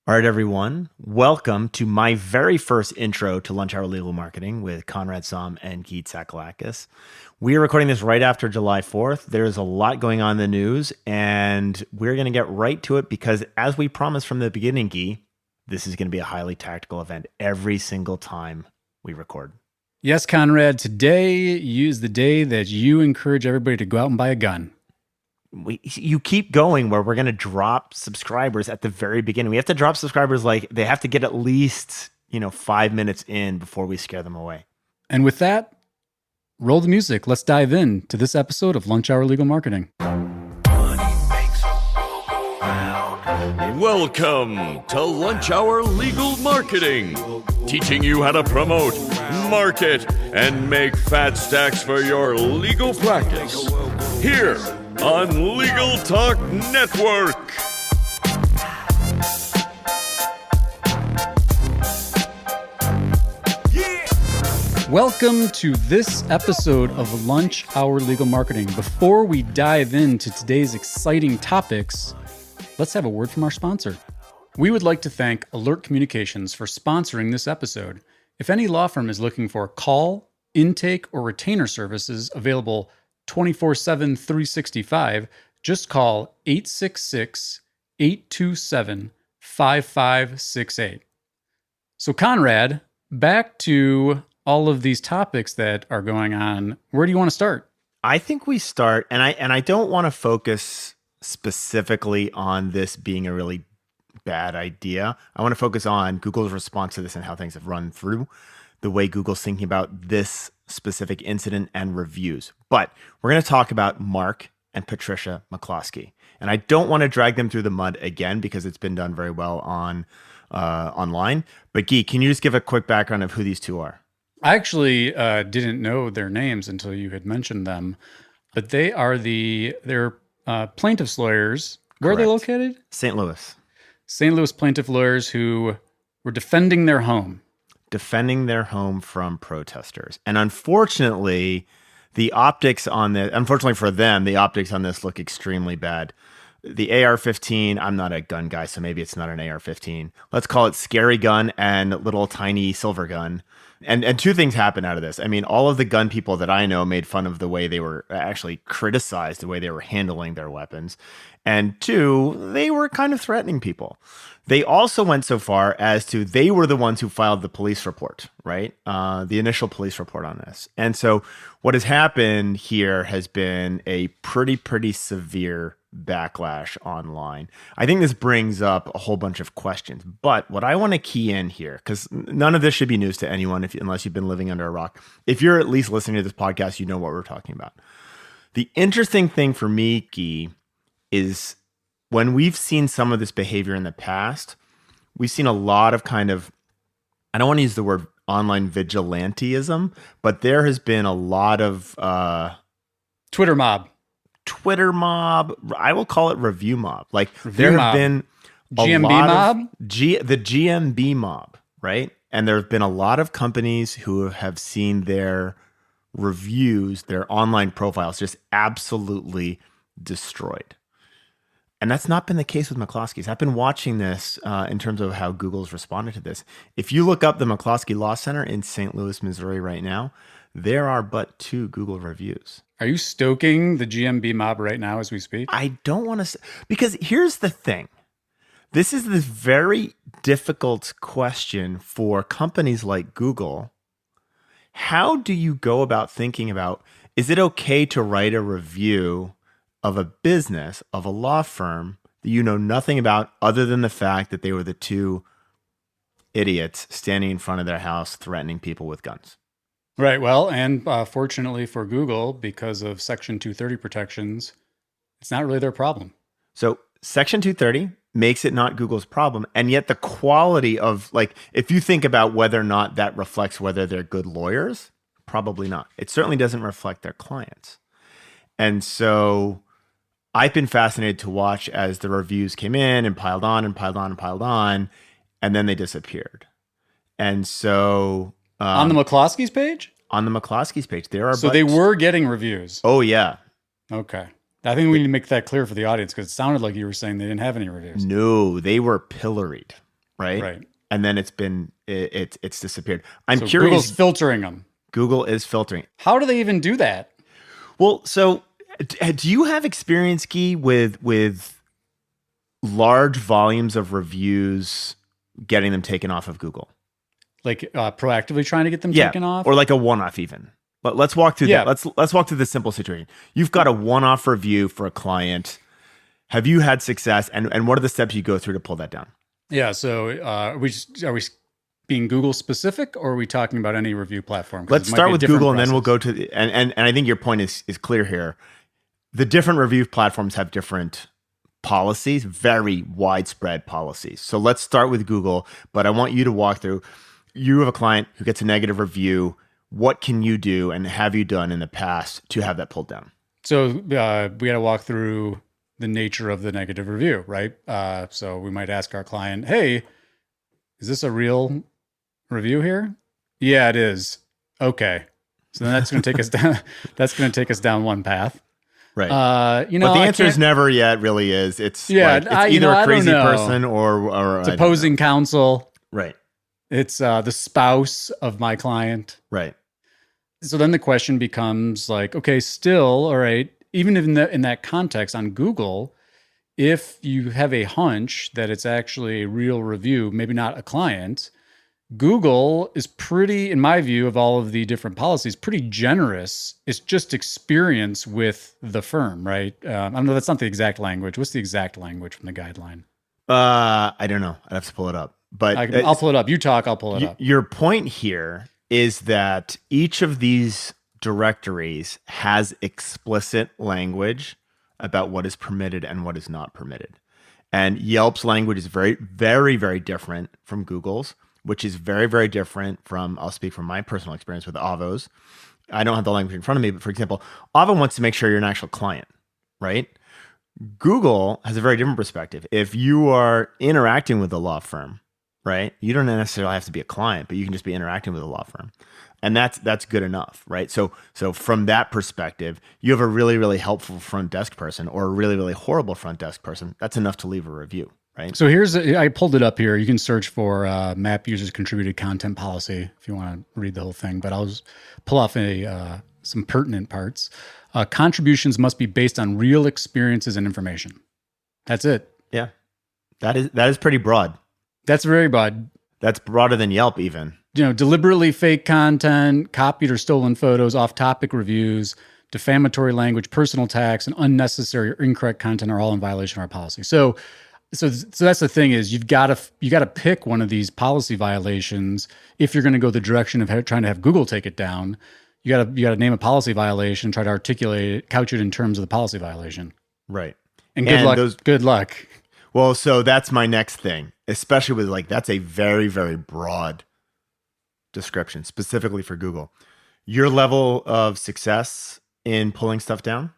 All right, everyone. Welcome to my very first intro to Lunch Hour Legal Marketing with Conrad Saam and Gyi Tsakalakis. We are recording this right after July 4th. There's a lot going on in the news, and we're going to get right to it because, as we promised from the beginning, Gyi, this is going to be a highly tactical event every single time we record. Yes, Conrad. Today is the day that you encourage everybody to go out and buy a gun. You keep going where we're going to drop subscribers at the very beginning. We have to drop subscribers like they have to get at least, 5 minutes in before we scare them away. And with that, roll the music. Let's dive in to this episode of Lunch Hour Legal Marketing. Welcome to Lunch Hour Legal Marketing, teaching you how to promote, market, and make fat stacks for your legal practice. Here on Legal Talk Network. Welcome to this episode of Lunch Hour Legal Marketing. Before we dive into today's exciting topics, let's have a word from our sponsor. We would like to thank Alert Communications for sponsoring this episode. If any law firm is looking for call, intake, or retainer services available 24/7, 365, just call 866-827-5568. So Conrad, back to all of these topics that are going on. Where do you want to start? I think we start, and I don't want to focus specifically on this being a really bad idea. I want to focus on Google's response to this and how things have run through, the way Google's thinking about this specific incident and reviews. But we're going to talk about Mark and Patricia McCloskey. And I don't want to drag them through the mud again because it's been done very well online. But Gyi, can you just give a quick background of who these two are? I actually didn't know their names until you had mentioned them, but they're plaintiffs' lawyers. Where Correct. are they located? St. Louis. St. Louis plaintiff lawyers who were defending their home from protesters. And unfortunately, unfortunately for them, the optics on this look extremely bad. The AR-15, I'm not a gun guy, so maybe it's not an AR-15. Let's call it scary gun and little tiny silver gun. And two things happen out of this. I mean, all of the gun people that I know made fun of the way they were actually criticized, the way they were handling their weapons. And two, they were kind of threatening people. They also went so far as to they were the ones who filed the police report, right? The initial police report on this. And so what has happened here has been a pretty severe backlash online. I think this brings up a whole bunch of questions. But what I want to key in here, because none of this should be news to anyone unless you've been living under a rock. If you're at least listening to this podcast, you know what we're talking about. The interesting thing for me, Gyi, is when we've seen some of this behavior in the past, we've seen a lot of I don't want to use the word online vigilantism, but there has been a lot of Twitter mob. I will call it review mob. Like Review there have mob. been a GMB lot mob? of the GMB mob, right? And there have been a lot of companies who have seen their reviews, their online profiles just absolutely destroyed. And that's not been the case with McCloskeys. I've been watching this in terms of how Google's responded to this. If you look up the McCloskey Law Center in St. Louis, Missouri right now, there are but 2 Google reviews. Are you stoking the GMB mob right now as we speak? I don't want to, because here's the thing. This is this very difficult question for companies like Google. How do you go about thinking about, is it okay to write a review of a business, of a law firm that you know nothing about other than the fact that they were the 2 idiots standing in front of their house threatening people with guns? Right. Well, and fortunately for Google, because of Section 230 protections, it's not really their problem. So Section 230 makes it not Google's problem. And yet the quality of, if you think about whether or not that reflects whether they're good lawyers, probably not. It certainly doesn't reflect their clients. And so I've been fascinated to watch as the reviews came in and piled on and piled on and piled on, and then they disappeared. And so on the McCloskeys page? On the McCloskeys page, there are. So they were getting reviews. Oh yeah. Okay. I think we need to make that clear for the audience because it sounded like you were saying they didn't have any reviews. No, they were pilloried. right? Right. And then it's disappeared. I'm So curious. Google's filtering them. Google is filtering. How do they even do that? Well, so do you have experience, Gyi, with large volumes of reviews getting them taken off of Google? Like proactively trying to get them taken off? Or like a one-off even. But let's walk through that. Let's walk through the simple situation. You've got a one-off review for a client. Have you had success? And what are the steps you go through to pull that down? Yeah. So are we being Google specific, or are we talking about any review platform? Let's start with Google, and then we'll go to and I think your point is clear here. The different review platforms have different policies, very widespread policies. So let's start with Google, but I want you to walk through. You have a client who gets a negative review. What can you do, and have you done in the past to have that pulled down? So we got to walk through the nature of the negative review, right? So we might ask our client, "Hey, is this a real review here?" Yeah, it is. Okay. So then that's going to take us down. That's going to take us down one path. Right. But the answer is never yet. Really is. It's it's either a crazy person or it's opposing counsel. Right. It's the spouse of my client. Right. So then the question becomes like, okay, still, all right. Even in that context on Google, if you have a hunch that it's actually a real review, maybe not a client, Google is pretty, in my view, of all of the different policies, pretty generous. It's just experience with the firm, right? I don't know. That's not the exact language. What's the exact language from the guideline? I don't know. I'd have to pull it up. But I'll pull it up. You talk, I'll pull it up. Your point here is that each of these directories has explicit language about what is permitted and what is not permitted. And Yelp's language is very, very, very different from Google's, which is very, very different from, I'll speak from my personal experience with Avvo's. I don't have the language in front of me, but for example, Avvo wants to make sure you're an actual client, right? Google has a very different perspective. If you are interacting with a law firm, right, you don't necessarily have to be a client, but you can just be interacting with a law firm. And that's good enough, right? So from that perspective, you have a really, really helpful front desk person or a really, really horrible front desk person. That's enough to leave a review, right? So I pulled it up here. You can search for MAP users contributed content policy if you want to read the whole thing, but I'll just pull off some pertinent parts. Contributions must be based on real experiences and information. That's it. Yeah. That is pretty broad. That's very broad. That's broader than Yelp even. Deliberately fake content, copied or stolen photos, off-topic reviews, defamatory language, personal attacks, and unnecessary or incorrect content are all in violation of our policy. So that's the thing is you got to pick one of these policy violations if you're going to go the direction of trying to have Google take it down. You got to name a policy violation, try to articulate it, couch it in terms of the policy violation. Right. And good luck. Well, so that's my next thing, especially with that's a very, very broad description specifically for Google. Your level of success in pulling stuff down?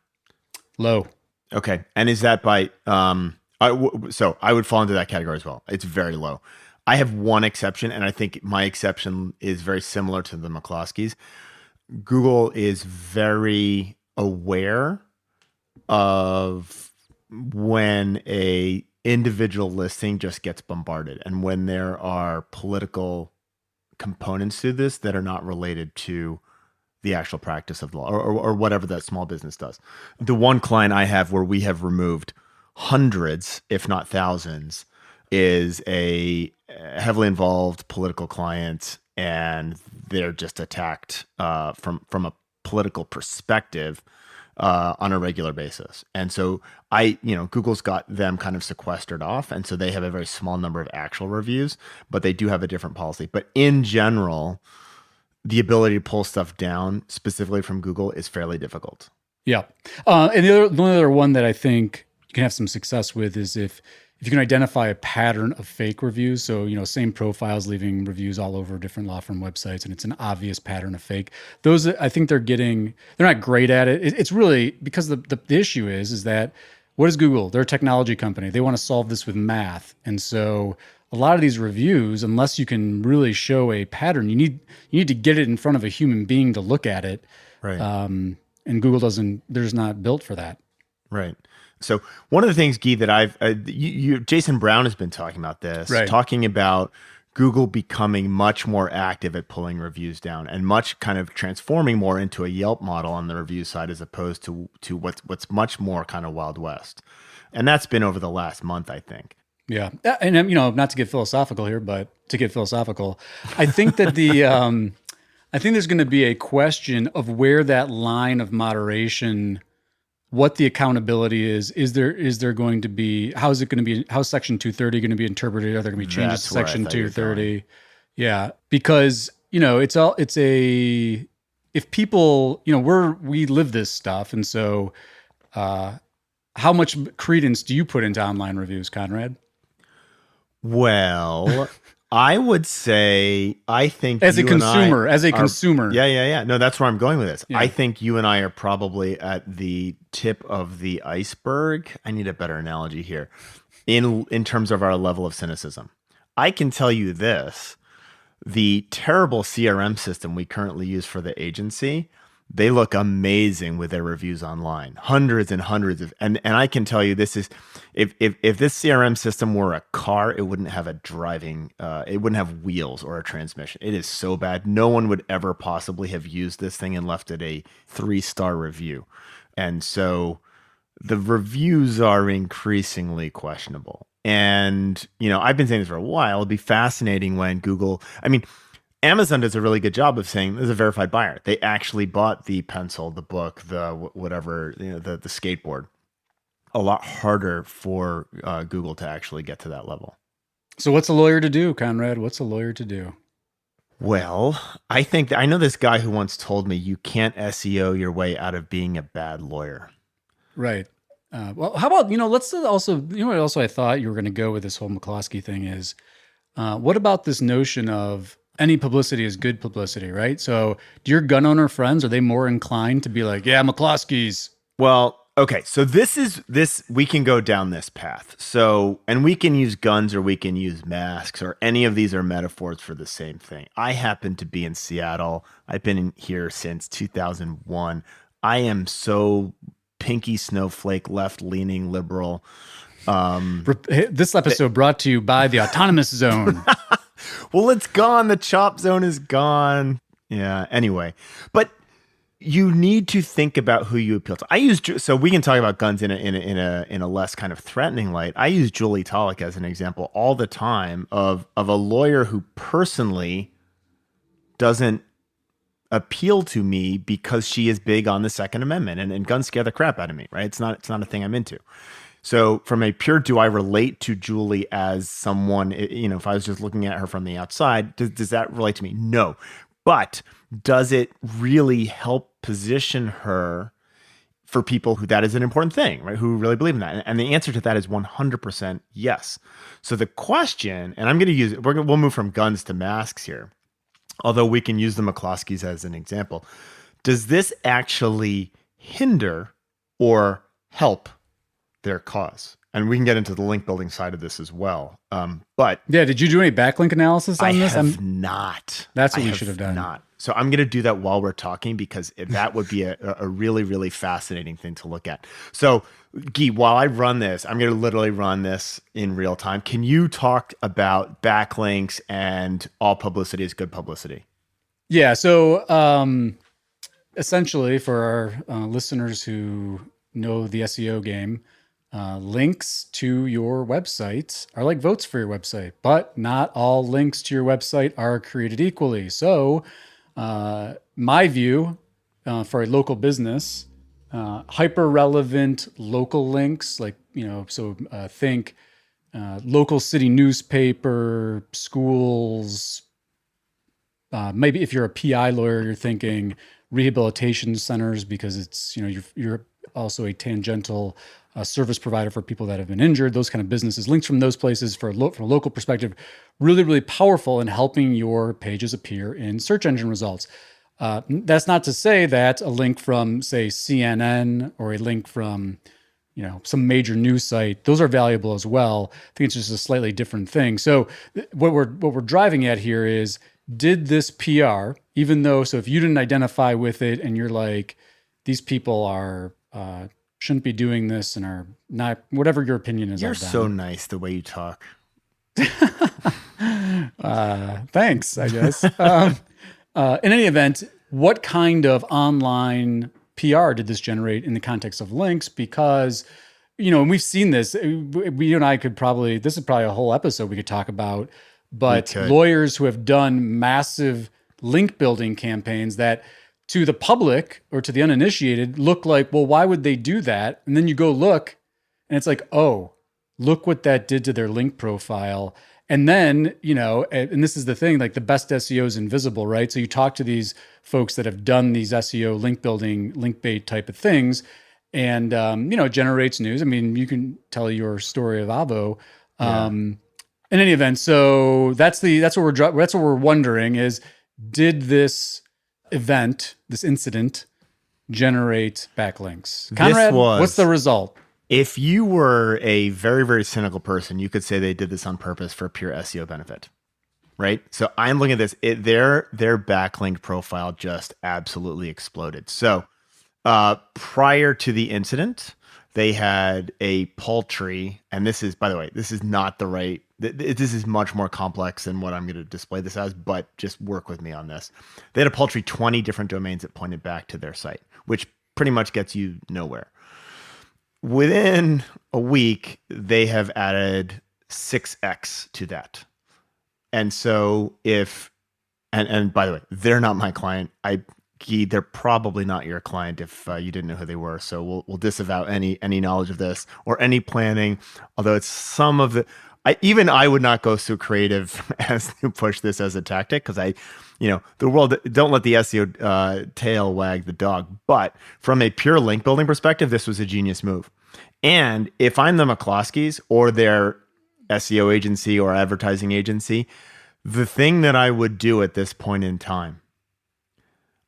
Low. Okay. And is that by, so I would fall into that category as well. It's very low. I have one exception, and I think my exception is very similar to the McCloskeys. Google is very aware of when a individual listing just gets bombarded and when there are political components to this that are not related to the actual practice of law or whatever that small business does. The one client I have where we have removed hundreds, if not thousands, is a heavily involved political client, and they're just attacked from a political perspective on a regular basis. And so Google's got them kind of sequestered off. And so they have a very small number of actual reviews, but they do have a different policy. But in general, the ability to pull stuff down specifically from Google is fairly difficult. Yeah. And the other one that I think you can have some success with is if you can identify a pattern of fake reviews. So, same profiles leaving reviews all over different law firm websites, and it's an obvious pattern of fake. Those, I think they're not great at it. It's really because the issue is that what is Google? They're a technology company. They want to solve this with math. And so a lot of these reviews, unless you can really show a pattern, you need to get it in front of a human being to look at it. Right. And Google they're just not built for that. Right. So one of the things, Gyi, that Jason Brown has been talking about this, Right. talking about Google becoming much more active at pulling reviews down and much kind of transforming more into a Yelp model on the review side as opposed to what's much more kind of Wild West. And that's been over the last month, I think. Yeah. And, not to get philosophical here, but to get philosophical, I think that I think there's going to be a question of where that line of moderation, what the accountability is. Is there going to be, how's Section 230 going to be interpreted? Are there going to be changes to Section 230? Yeah. Because, if people, we live this stuff. And so, how much credence do you put into online reviews, Conrad? Well, I would say, I think as a consumer. Yeah. No, that's where I'm going with this. Yeah. I think you and I are probably at the tip of the iceberg. I need a better analogy here in terms of our level of cynicism. I can tell you this, the terrible CRM system we currently use for the agency, they look amazing with their reviews online. Hundreds and hundreds of, and I can tell you this is, if this CRM system were a car, it wouldn't have it wouldn't have wheels or a transmission. It is so bad. No one would ever possibly have used this thing and left it a 3-star review. And so the reviews are increasingly questionable. And, I've been saying this for a while. It'll be fascinating when Amazon does a really good job of saying there's a verified buyer. They actually bought the pencil, the book, the whatever, the skateboard. A lot harder for Google to actually get to that level. So what's a lawyer to do, Conrad? What's a lawyer to do? Well, I know this guy who once told me you can't SEO your way out of being a bad lawyer. Right. Well, how about, let's also, what also I thought you were going to go with this whole McCloskey thing is, what about this notion of any publicity is good publicity, right? So do your gun owner friends, are they more inclined to be like, yeah, McCloskeys? Well, okay. So we can go down this path. So, and we can use guns or we can use masks or any of these are metaphors for the same thing. I happen to be in Seattle. I've been here since 2001. I am so pinky snowflake, left-leaning liberal. This episode brought to you by the Autonomous Zone. Well, it's gone. The chop zone is gone. Yeah. Anyway, but you need to think about who you appeal to. So we can talk about guns in a less kind of threatening light. I use Gyi Tsakalakis as an example all the time of a lawyer who personally doesn't appeal to me because she is big on the Second Amendment and guns scare the crap out of me. Right? It's not a thing I'm into. So from a pure, do I relate to Gyi as someone, if I was just looking at her from the outside, does that relate to me? No. But does it really help position her for people who that is an important thing, right? Who really believe in that? And the answer to that is 100% yes. So the question, and I'm going to we'll move from guns to masks here, although we can use the McCloskeys as an example. Does this actually hinder or help their cause? And we can get into the link building side of this as well. But yeah, did you do any backlink analysis on this? I have not. That's what we should have done. Not. So I'm going to do that while we're talking because that would be a really, really fascinating thing to look at. So Gyi, while I run this, I'm going to literally run this in real time. Can you talk about backlinks and all publicity is good publicity? Yeah. So essentially for our listeners who know the SEO game, links to your website are like votes for your website, but not all links to your website are created equally. So my view for a local business, hyper relevant local links, like, think local city newspaper, schools, maybe if you're a PI lawyer, you're thinking rehabilitation centers because it's, you're also a tangential service provider for people that have been injured, those kind of businesses. Links from those places from a local perspective, really, really powerful in helping your pages appear in search engine results. That's not to say that a link from, say, CNN or a link from, some major news site, those are valuable as well. I think it's just a slightly different thing. So what we're driving at here is, did this PR, even though, so if you didn't identify with it and you're like, these people are shouldn't be doing this and are not, whatever your opinion is. You're so nice the way you talk. Thanks, I guess. In any event, what kind of online PR did this generate in the context of links? Because, and we've seen this. You and I could probably, this is probably a whole episode we could talk about, but lawyers who have done massive link building campaigns that to the public or to the uninitiated look like, well, why would they do that? And then you go look and it's like, oh, look what that did to their link profile. And then, and this is the thing, like the best SEO is invisible, right? So you talk to these folks that have done these SEO link building, link bait type of things, and, it generates news. I mean, you can tell your story of Avo. In any event, so that's what we're wondering is, did this event, this incident, generate backlinks? Conrad, what's the result? If you were a very, very cynical person, you could say they did this on purpose for pure SEO benefit, right? So I'm looking at this. Their backlink profile just absolutely exploded. So prior to the incident, they had a paltry, and this is, by the way, this is not the right, this is much more complex than what I'm going to display this as, but just work with me on this. They had a paltry 20 different domains that pointed back to their site, which pretty much gets you nowhere. Within a week, they have added 6x to that. And so and by the way, they're not my client. Gyi, they're probably not your client if you didn't know who they were. So we'll disavow any knowledge of this or any planning, although it's some of the, I would not go so creative as to push this as a tactic because the world, don't let the SEO tail wag the dog. But from a pure link building perspective, this was a genius move. And if I'm the McCloskeys or their SEO agency or advertising agency, the thing that I would do at this point in time,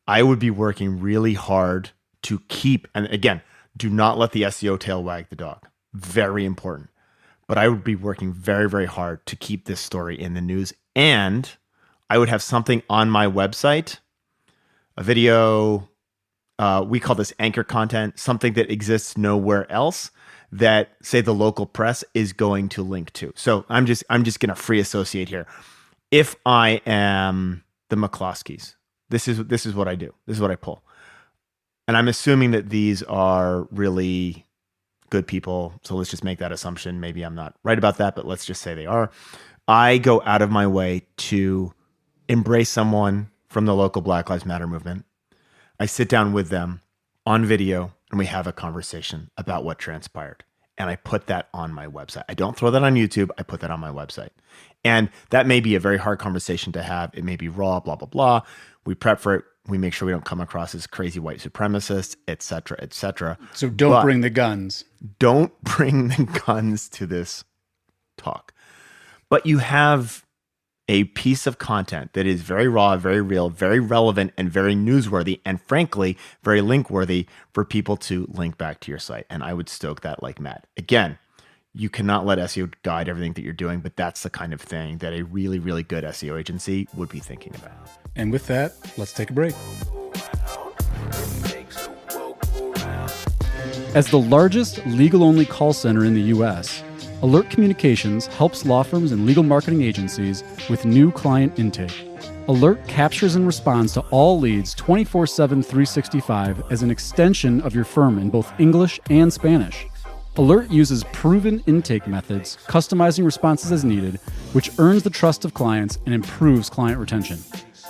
I would be working really hard to keep, and again, do not let the SEO tail wag the dog. Very important. But I would be working very, very hard to keep this story in the news. And I would have something on my website, a video, we call this anchor content, something that exists nowhere else that, say, the local press is going to link to. So I'm just going to free associate here. If I am the McCloskeys, this is what I do. This is what I pull. And I'm assuming that these are really good people. So let's just make that assumption. Maybe I'm not right about that, but let's just say they are. I go out of my way to embrace someone from the local Black Lives Matter movement. I sit down with them on video and we have a conversation about what transpired. And I put that on my website. I don't throw that on YouTube. I put that on my website. And that may be a very hard conversation to have. It may be raw, blah, blah, blah. We prep for it. We make sure we don't come across as crazy white supremacists, et cetera, et cetera. So don't bring the guns. Don't bring the guns to this talk. But you have a piece of content that is very raw, very real, very relevant, and very newsworthy, and frankly, very link-worthy for people to link back to your site. And I would stoke that like mad. Again, you cannot let SEO guide everything that you're doing, but that's the kind of thing that a really, really good SEO agency would be thinking about. And with that, let's take a break. As the largest legal-only call center in the U.S., Alert Communications helps law firms and legal marketing agencies with new client intake. Alert captures and responds to all leads 24/7, 365 as an extension of your firm in both English and Spanish. Alert uses proven intake methods, customizing responses as needed, which earns the trust of clients and improves client retention.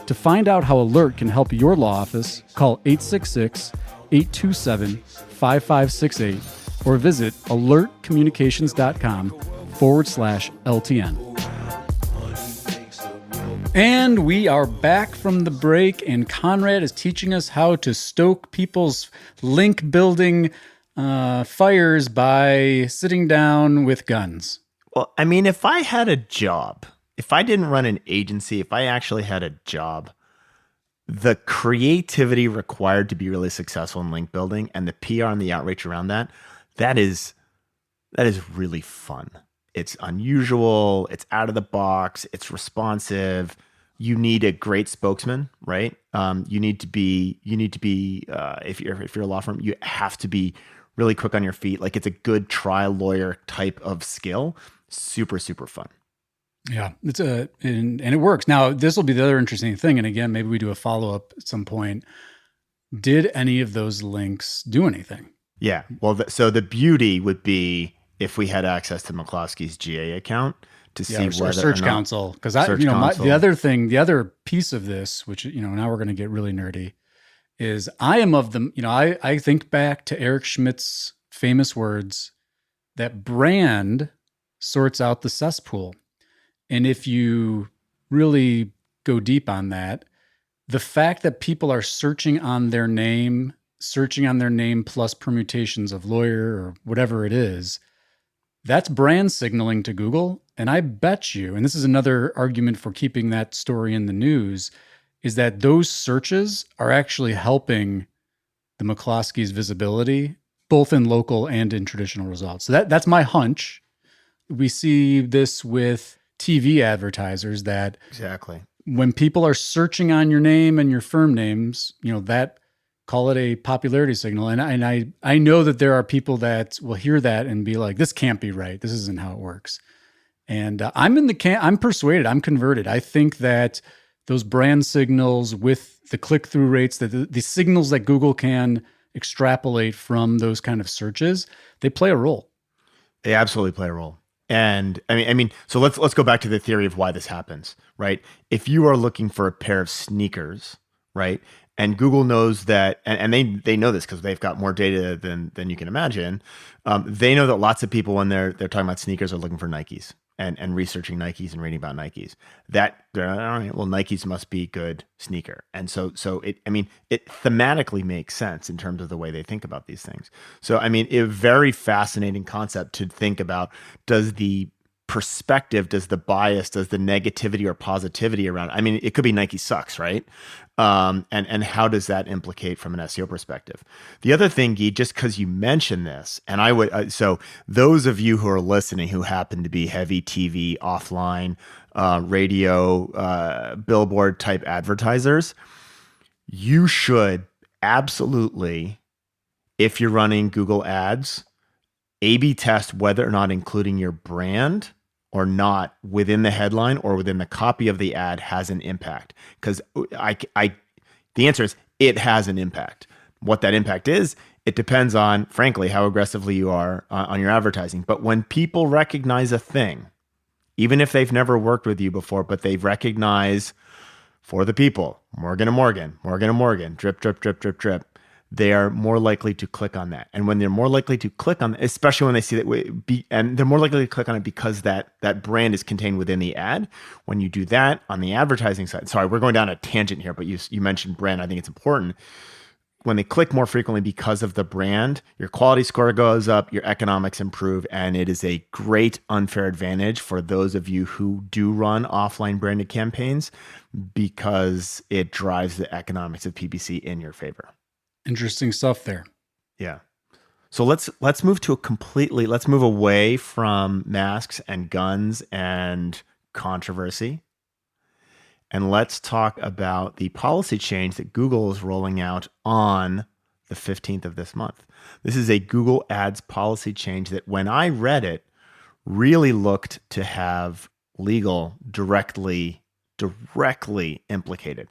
To find out how Alert can help your law office, call 866-827-5568 or visit alertcommunications.com/LTN. And we are back from the break, and Conrad is teaching us how to stoke people's link building fires by sitting down with guns. Well, I mean, if I had a job, if I didn't run an agency, if I actually had a job, the creativity required to be really successful in link building and the PR and the outreach around that is really fun. It's unusual. It's out of the box. It's responsive. You need a great spokesman, right? You need to be if you're a law firm, you have to be really quick on your feet. Like it's a good trial lawyer type of skill. Super, super fun. Yeah, and it works. Now, this will be the other interesting thing. And again, maybe we do a follow-up at some point. Did any of those links do anything? Yeah. Well, so the beauty would be if we had access to McCloskeys GA account to see whether or Search or not, Console. Because the other piece of this, which, now we're going to get really nerdy, is I am of the, I think back to Eric Schmidt's famous words that brand sorts out the cesspool. And if you really go deep on that, the fact that people are searching on their name plus permutations of lawyer or whatever it is, that's brand signaling to Google. And I bet you, and this is another argument for keeping that story in the news, is that those searches are actually helping the McCloskeys visibility, both in local and in traditional results. So that's my hunch. We see this with TV advertisers that exactly when people are searching on your name and your firm names, that call it a popularity signal. And I know that there are people that will hear that and be like, this can't be right. This isn't how it works. And I'm persuaded, I'm converted. I think that those brand signals with the click-through rates, that the signals that Google can extrapolate from those kind of searches, they play a role. They absolutely play a role. And I mean, so let's go back to the theory of why this happens, right? If you are looking for a pair of sneakers, right, and Google knows that, and they know this because they've got more data than you can imagine. They know that lots of people when they're talking about sneakers are looking for Nikes and researching Nikes and reading about Nikes. That all right, well, Nikes must be good sneaker, and so it thematically makes sense in terms of the way they think about these things. So I mean, a very fascinating concept to think about. Does the perspective, does the bias, does the negativity or positivity around? I mean, it could be Nike sucks, right? And how does that implicate from an SEO perspective? The other thing, Gyi, just because you mentioned this, and I would, so those of you who are listening who happen to be heavy TV, offline, radio, billboard type advertisers, you should absolutely, if you're running Google ads, A/B test whether or not including your brand or not within the headline or within the copy of the ad has an impact. Because the answer is it has an impact. What that impact is, it depends on, frankly, how aggressively you are on your advertising. But when people recognize a thing, even if they've never worked with you before, but they recognize For the People, Morgan & Morgan, drip, drip, drip, drip, drip, they are more likely to click on that. And when they're more likely to click on, especially when they see that, and they're more likely to click on it because that brand is contained within the ad. When you do that on the advertising side, sorry, we're going down a tangent here, but you mentioned brand. I think it's important. When they click more frequently because of the brand, your quality score goes up, your economics improve, and it is a great unfair advantage for those of you who do run offline branded campaigns because it drives the economics of PPC in your favor. Interesting stuff there. Yeah. So let's move away from masks and guns and controversy. And let's talk about the policy change that Google is rolling out on the 15th of this month. This is a Google Ads policy change that when I read it, really looked to have legal directly implicated.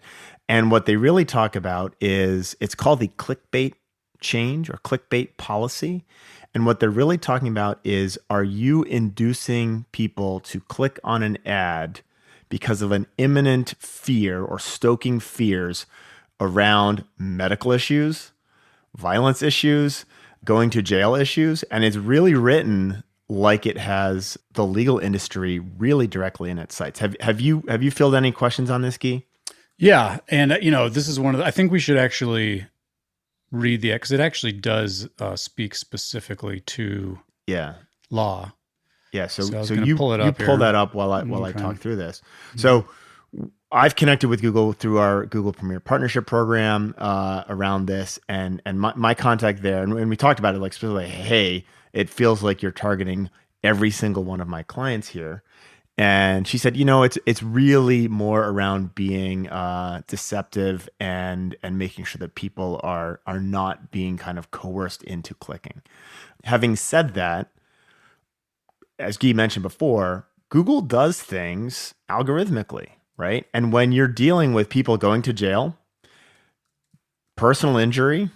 And what they really talk about is, it's called the Clickbait change or Clickbait policy. And what they're really talking about is, are you inducing people to click on an ad because of an imminent fear or stoking fears around medical issues, violence issues, going to jail issues? And it's really written like it has the legal industry really directly in its sights. Have you filled any questions on this, Gyi? Yeah, and this is one of I think we should actually read because it actually does speak specifically to law. Yeah, so you pull that up while I talk through this. So I've connected with Google through our Google Premier Partnership Program around this, and my contact there, and we talked about it specifically. Hey, it feels like you're targeting every single one of my clients here, And she said, it's really more around being deceptive and making sure that people are not being kind of coerced into clicking. Having said that, as Gyi mentioned before, Google does things algorithmically, right? And when you're dealing with people going to jail, personal injury,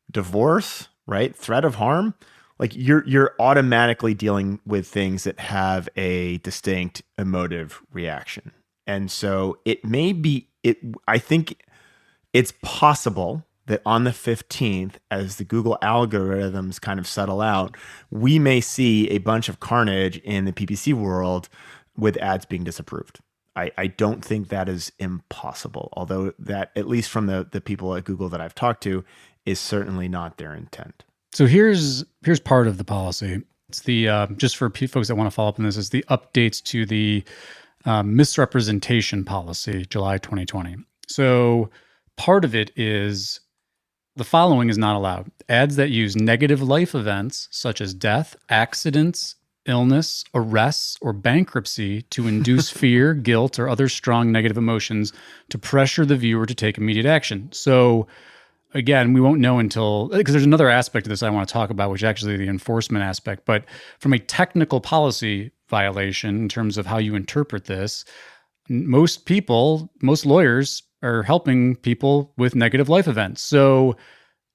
divorce, right? Threat of harm, like you're automatically dealing with things that have a distinct emotive reaction. And so I think it's possible that on the 15th, as the Google algorithms kind of settle out, we may see a bunch of carnage in the PPC world with ads being disapproved. I don't think that is impossible, although that, at least from the people at Google that I've talked to, is certainly not their intent. So here's part of the policy. It's the just for folks that want to follow up on this, is the updates to the misrepresentation policy, July 2020. So part of it is the following is not allowed: ads that use negative life events such as death, accidents, illness, arrests, or bankruptcy to induce fear, guilt, or other strong negative emotions to pressure the viewer to take immediate action. So again, we won't know until, because there's another aspect of this I want to talk about, which is actually the enforcement aspect. But from a technical policy violation, in terms of how you interpret this, most lawyers are helping people with negative life events. So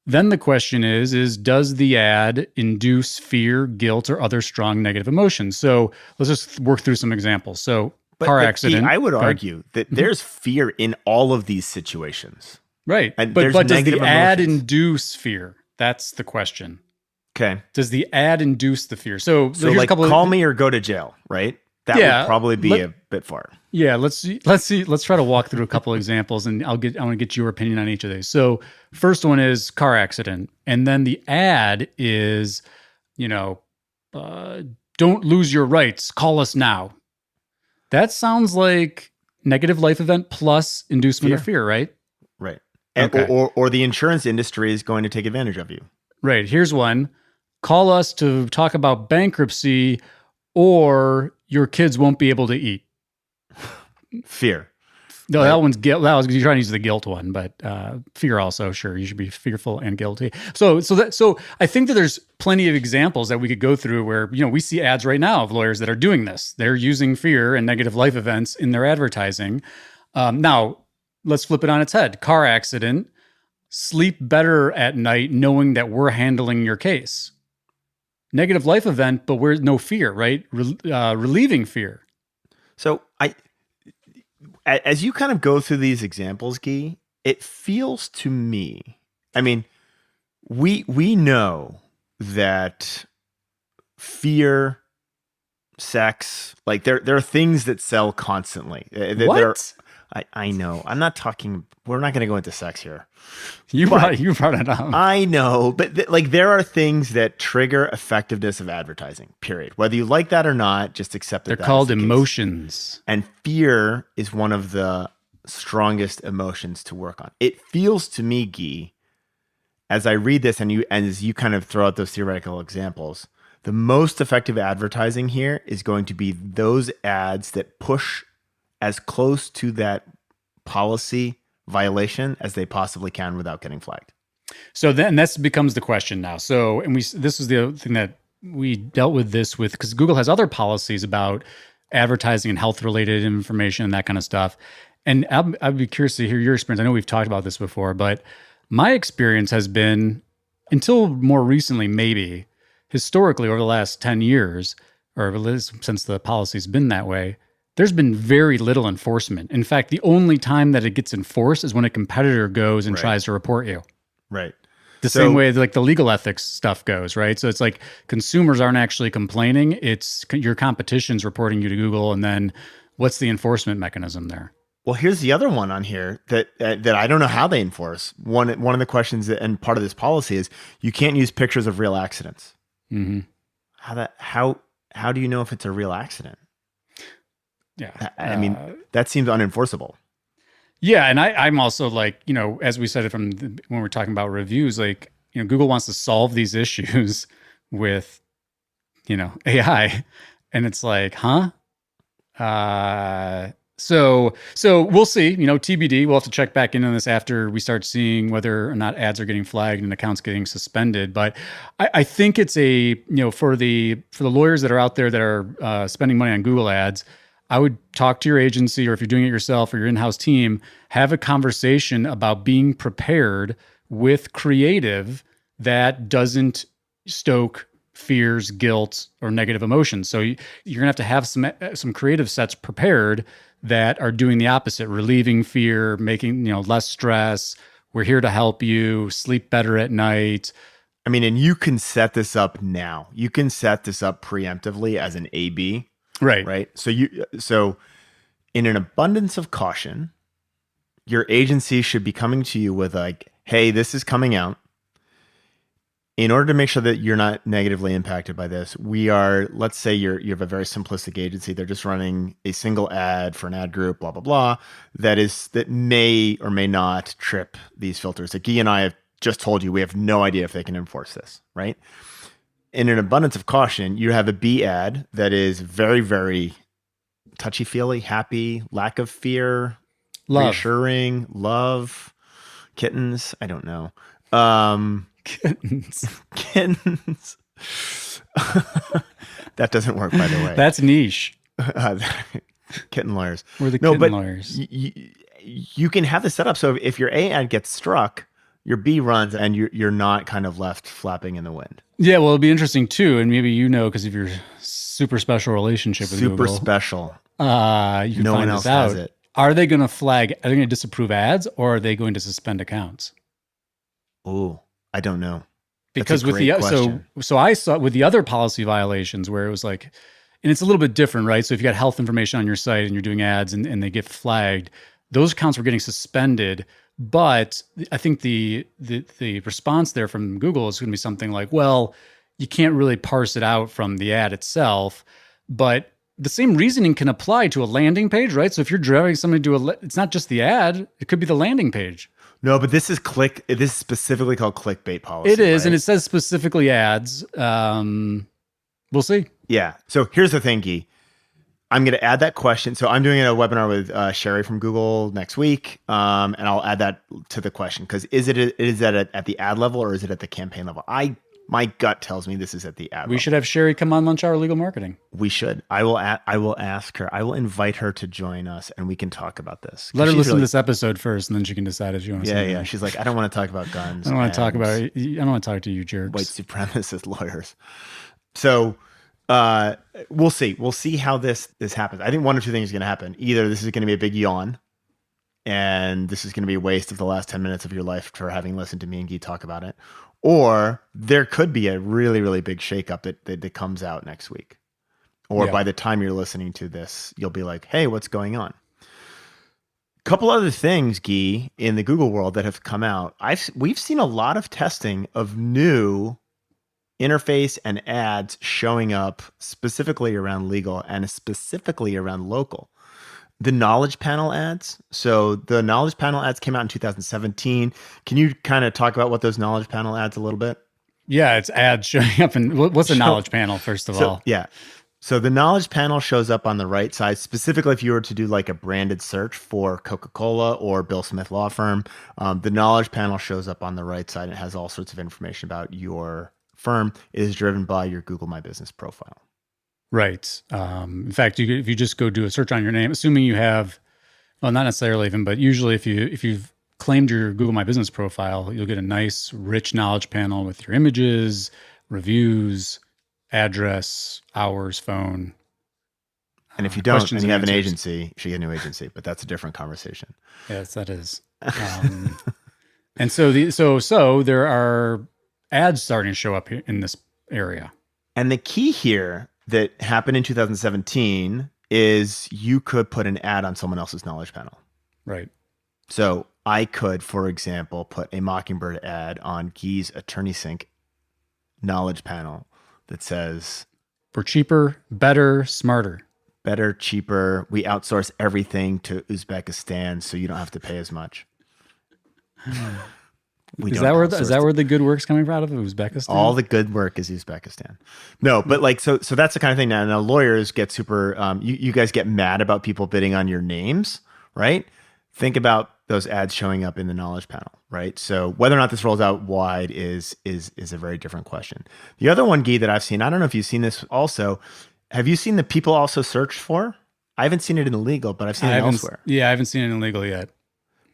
then the question is does the ad induce fear, guilt, or other strong negative emotions? So let's just work through some examples. So car accident. I would argue that there's fear in all of these situations. Right. And but does the ad emotions. induce fear? That's the question. Okay. Does the ad induce the fear? So here's like a couple call of, me or go to jail, right? That Yeah, would probably be a bit far. Yeah, let's try to walk through a couple of examples, and I want to get your opinion on each of these. So first one is car accident, and then the ad is, don't lose your rights, call us now. That sounds like negative life event plus inducement of fear, right? Right. And, Okay. or the insurance industry is going to take advantage of you. Right. Here's one: call us to talk about bankruptcy, or your kids won't be able to eat. Fear. No, Right. that one's guilt. That was, you're trying to use the guilt one, but fear also, sure, you should be fearful and guilty. So I think that there's plenty of examples that we could go through where we see ads right now of lawyers that are doing this. They're using fear and negative life events in their advertising. Now, let's flip it on its head. Car accident. Sleep better at night knowing that we're handling your case. Negative life event, but we're no fear, right? Relieving fear. So as you kind of go through these examples, Gyi, it feels to me, I mean, we know that fear, sex, like there are things that sell constantly. What? I know. I'm not talking. We're not going to go into sex here. You brought it up. I know, but there are things that trigger effectiveness of advertising. Period. Whether you like that or not, just accept that. They're called emotions, and fear is one of the strongest emotions to work on. It feels to me, Gyi, as I read this, and as you kind of throw out those theoretical examples, the most effective advertising here is going to be those ads that push as close to that policy violation as they possibly can without getting flagged. So then that becomes the question now. So, and this is the thing that we dealt with this with, because Google has other policies about advertising and health related information and that kind of stuff. And I'd be curious to hear your experience. I know we've talked about this before, but my experience has been, until more recently, maybe historically over the last 10 years, or since the policy's been that way, there's been very little enforcement. In fact, the only time that it gets enforced is when a competitor goes and tries to report you. Right. The same way like the legal ethics stuff goes, right? So it's like consumers aren't actually complaining. It's your competition's reporting you to Google. And then what's the enforcement mechanism there? Well, here's the other one on here that I don't know how they enforce. One of the questions and part of this policy is you can't use pictures of real accidents. Mm-hmm. How do you know if it's a real accident? Yeah. I mean, that seems unenforceable. Yeah. And I'm also like, as we said it when we're talking about reviews, like, Google wants to solve these issues with, AI. And it's like, huh? So we'll see, TBD. We'll have to check back in on this after we start seeing whether or not ads are getting flagged and accounts getting suspended. But I think it's for the lawyers that are out there that are spending money on Google ads, I would talk to your agency, or if you're doing it yourself or your in-house team, have a conversation about being prepared with creative that doesn't stoke fears, guilt, or negative emotions. So you're gonna have some creative sets prepared that are doing the opposite, relieving fear, making less stress. We're here to help you sleep better at night. I mean, and you can set this up now. You can set this up preemptively as an A/B. Right. So in an abundance of caution, your agency should be coming to you with like, hey, this is coming out. In order to make sure that you're not negatively impacted by this, let's say you have a very simplistic agency. They're just running a single ad for an ad group, blah, blah, blah, that may or may not trip these filters. That Gyi and I have just told you, we have no idea if they can enforce this, right? In an abundance of caution, you have a B ad that is very, very touchy-feely, happy, lack of fear, reassuring, love, kittens. I don't know. Kittens. That doesn't work, by the way. That's niche. Kitten lawyers. We're the kitten lawyers. You can have this set up so if your A ad gets struck, your B runs and you're not kind of left flapping in the wind. Yeah, well, it'll be interesting too, and maybe because of your super special relationship with Google. Super special. You can no find one else this out. has it. Are they going to flag? Are they going to disapprove ads, or are they going to suspend accounts? Oh, I don't know. Because with so I saw with the other policy violations where it was like, and it's a little bit different, right? So if you got health information on your site and you're doing ads and they get flagged, those accounts were getting suspended. But I think the response there from Google is going to be something like, well, you can't really parse it out from the ad itself, but the same reasoning can apply to a landing page, right? So if you're driving somebody to it's not just the ad, it could be the landing page. No, but this is specifically called clickbait policy. It is, right? and it says specifically ads. We'll see. Yeah. So here's the thing, Gyi. I'm going to add that question. So I'm doing a webinar with Sherry from Google next week, and I'll add that to the question because is that at the ad level or is it at the campaign level? My gut tells me this is at the ad level. We should have Sherry come on Lunch Hour Legal Marketing. We should. I will ask her. I will invite her to join us, and we can talk about this. Let her listen to this episode first, and then she can decide if she wants. Yeah. She's like, I don't want to talk about guns. I don't want to talk about. I don't want to talk to you jerks. White supremacist lawyers. So we'll see. We'll see how this happens. I think one or two things is going to happen. Either this is going to be a big yawn, and this is going to be a waste of the last 10 minutes of your life for having listened to me and Gyi talk about it. Or there could be a really, really big shakeup that comes out next week. Or by the time you're listening to this, you'll be like, hey, what's going on? Couple other things, Gyi, in the Google world that have come out. We've seen a lot of testing of new interface and ads showing up specifically around legal and specifically around local. The knowledge panel ads. So the knowledge panel ads came out in 2017. Can you kind of talk about what those knowledge panel ads a little bit? Yeah, it's ads showing up. And what's a knowledge panel, first of all? Yeah. So the knowledge panel shows up on the right side, specifically if you were to do like a branded search for Coca-Cola or Bill Smith Law Firm. The knowledge panel shows up on the right side. It has all sorts of information about your firm. It is driven by your Google My Business profile. Right. In fact, if you just go do a search on your name, assuming you have, well, not necessarily even, but usually if you've claimed your Google My Business profile, you'll get a nice, rich knowledge panel with your images, reviews, address, hours, phone. And if you don't, and you have an agency, you should get a new agency, but that's a different conversation. Yes, that is. And so there are ads starting to show up in this area. And the key here that happened in 2017 is you could put an ad on someone else's knowledge panel. Right. So I could, for example, put a Mockingbird ad on Gyi's Attorney Sync knowledge panel that says, "For cheaper, better, smarter." Better, cheaper. We outsource everything to Uzbekistan, so you don't have to pay as much. Is that where the good work's coming out of Uzbekistan? All the good work is Uzbekistan. No, but like so that's the kind of thing now lawyers get super you guys get mad about people bidding on your names, right? Think about those ads showing up in the knowledge panel, right? So whether or not this rolls out wide is a very different question. The other one, Gyi, that I've seen, I don't know if you've seen this also. Have you seen the people also search for? I haven't seen it in illegal, but I've seen it elsewhere. Yeah, I haven't seen it in illegal yet.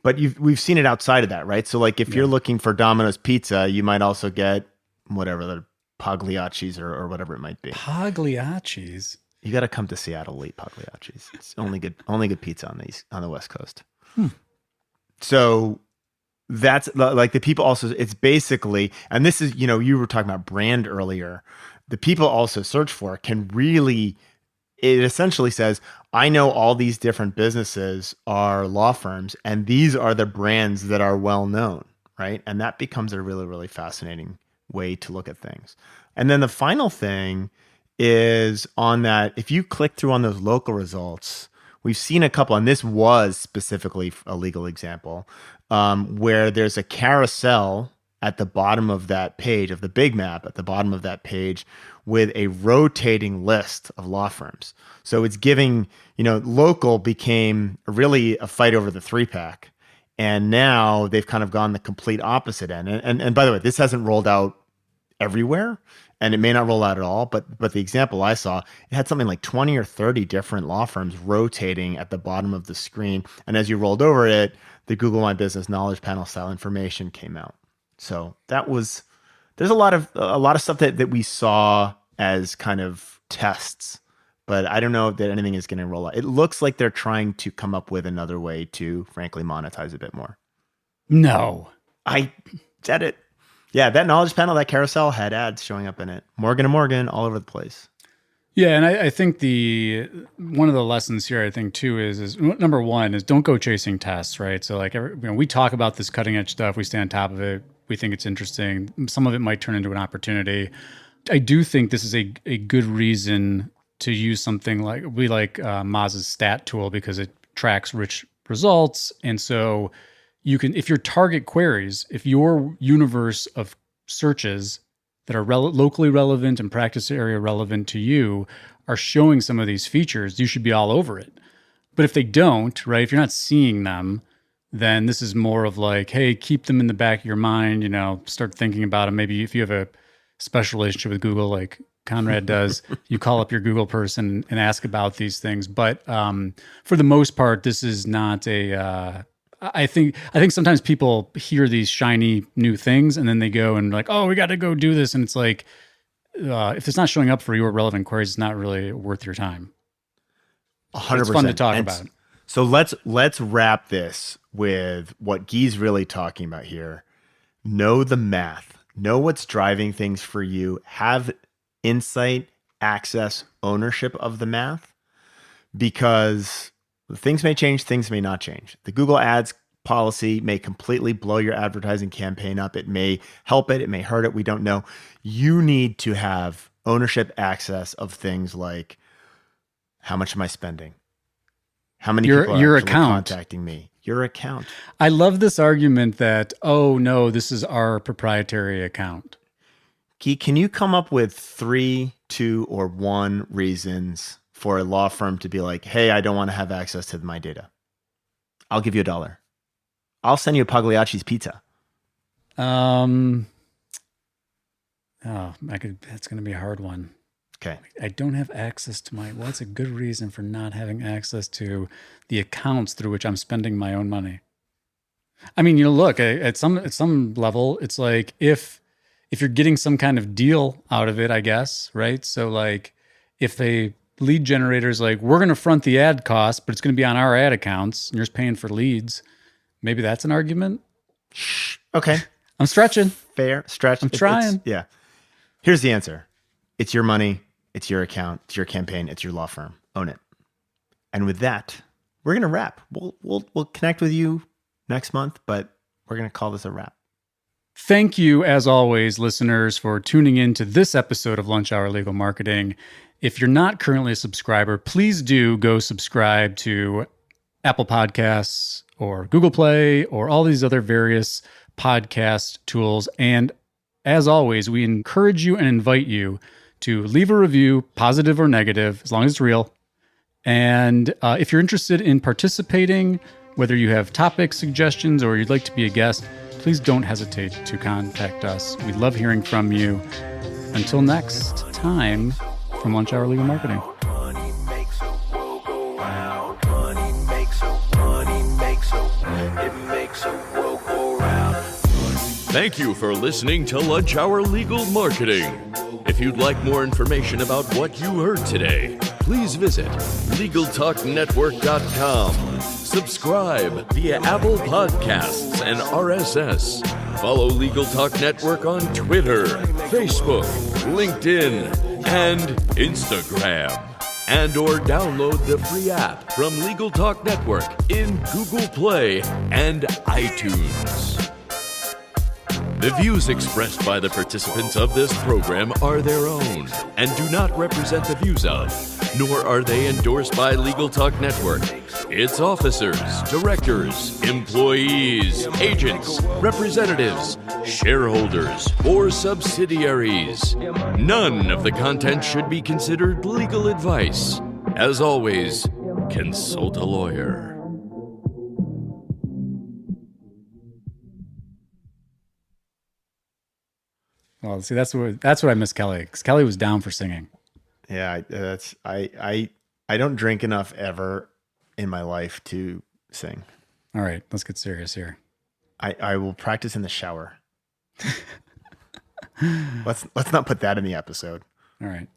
But we've seen it outside of that, right? So like if you're looking for Domino's Pizza, you might also get whatever the Pagliacci's or whatever it might be. Pagliacci's. You got to come to Seattle to eat Pagliacci's. It's only good pizza on the West Coast. So that's like the people also, it's basically, and this is, you were talking about brand earlier. The people also search for can really, it essentially says, I know all these different businesses are law firms and these are the brands that are well known, right? And that becomes a really, really fascinating way to look at things. And then the final thing is on that, if you click through on those local results, we've seen a couple, and this was specifically a legal example, where there's a carousel at the bottom of that page, of the big map at the bottom of that page, with a rotating list of law firms. So it's giving, local became really a fight over the 3-pack. And now they've kind of gone the complete opposite end. And by the way, this hasn't rolled out everywhere, and it may not roll out at all, but the example I saw, it had something like 20 or 30 different law firms rotating at the bottom of the screen. And as you rolled over it, the Google My Business knowledge panel style information came out. So there's a lot of stuff that we saw as kind of tests, but I don't know that anything is going to roll out. It looks like they're trying to come up with another way to frankly monetize a bit more. No. I said it. Yeah, that knowledge panel, that carousel had ads showing up in it. Morgan & Morgan, all over the place. Yeah, and I think one of the lessons here, I think too, is number one is don't go chasing tests, right? So like we talk about this cutting edge stuff, we stay on top of it, we think it's interesting. Some of it might turn into an opportunity. I do think this is a good reason to use something like Moz's stat tool because it tracks rich results, and so you can, if your target queries, if your universe of searches that are locally relevant and practice area relevant to you are showing some of these features, you should be all over it. But if they don't, right, if you're not seeing them, then this is more of like, hey, keep them in the back of your mind, start thinking about them. Maybe if you have a special relationship with Google like Conrad does, you call up your Google person and ask about these things. But for the most part, this is not I think sometimes people hear these shiny new things and then they go and like, oh, we got to go do this. And it's like, if it's not showing up for your relevant queries, it's not really worth your time. 100%. It's fun to talk about. So let's wrap this with what Gyi's really talking about here. Know the math. Know what's driving things for you. Have insight, access, ownership of the math, because things may change, things may not change. The Google Ads policy may completely blow your advertising campaign up. It may help it. It may hurt it. We don't know. You need to have ownership, access of things like, how much am I spending? How many people are actually contacting me? Your account. I love this argument that, oh no, this is our proprietary account. Gyi, can you come up with 3, 2, or 1 reasons for a law firm to be like, hey, I don't want to have access to my data? I'll give you $1. I'll send you a Pagliacci's pizza. That's going to be a hard one. Okay. I don't have access to what's a good reason for not having access to the accounts through which I'm spending my own money? I mean, look, at some level, it's like if you're getting some kind of deal out of it, I guess, right? So like if a lead generator is like, we're going to front the ad cost, but it's going to be on our ad accounts and you're just paying for leads, maybe that's an argument. Okay. I'm stretching. Fair stretch. I'm trying. Yeah. Here's the answer. It's your money. It's your account. It's your campaign. It's your law firm. Own it. And with that, we're going to wrap. We'll connect with you next month, but we're going to call this a wrap. Thank you, as always, listeners, for tuning in to this episode of Lunch Hour Legal Marketing. If you're not currently a subscriber, please do go subscribe to Apple Podcasts or Google Play or all these other various podcast tools. And as always, we encourage you and invite you to leave a review, positive or negative, as long as it's real. And if you're interested in participating, whether you have topic suggestions or you'd like to be a guest, please don't hesitate to contact us. We love hearing from you. Until next time, from Lunch Hour Legal Marketing. Thank you for listening to Lunch Hour Legal Marketing. If you'd like more information about what you heard today, please visit LegalTalkNetwork.com. Subscribe via Apple Podcasts and RSS. Follow Legal Talk Network on Twitter, Facebook, LinkedIn, and Instagram. And or download the free app from Legal Talk Network in Google Play and iTunes. The views expressed by the participants of this program are their own and do not represent the views of, nor are they endorsed by Legal Talk Network, its officers, directors, employees, agents, representatives, shareholders, or subsidiaries. None of the content should be considered legal advice. As always, consult a lawyer. Well, see, that's what I miss Kelly, because Kelly was down for singing. Yeah, I don't drink enough ever in my life to sing. All right, let's get serious here. I will practice in the shower. Let's not put that in the episode. All right.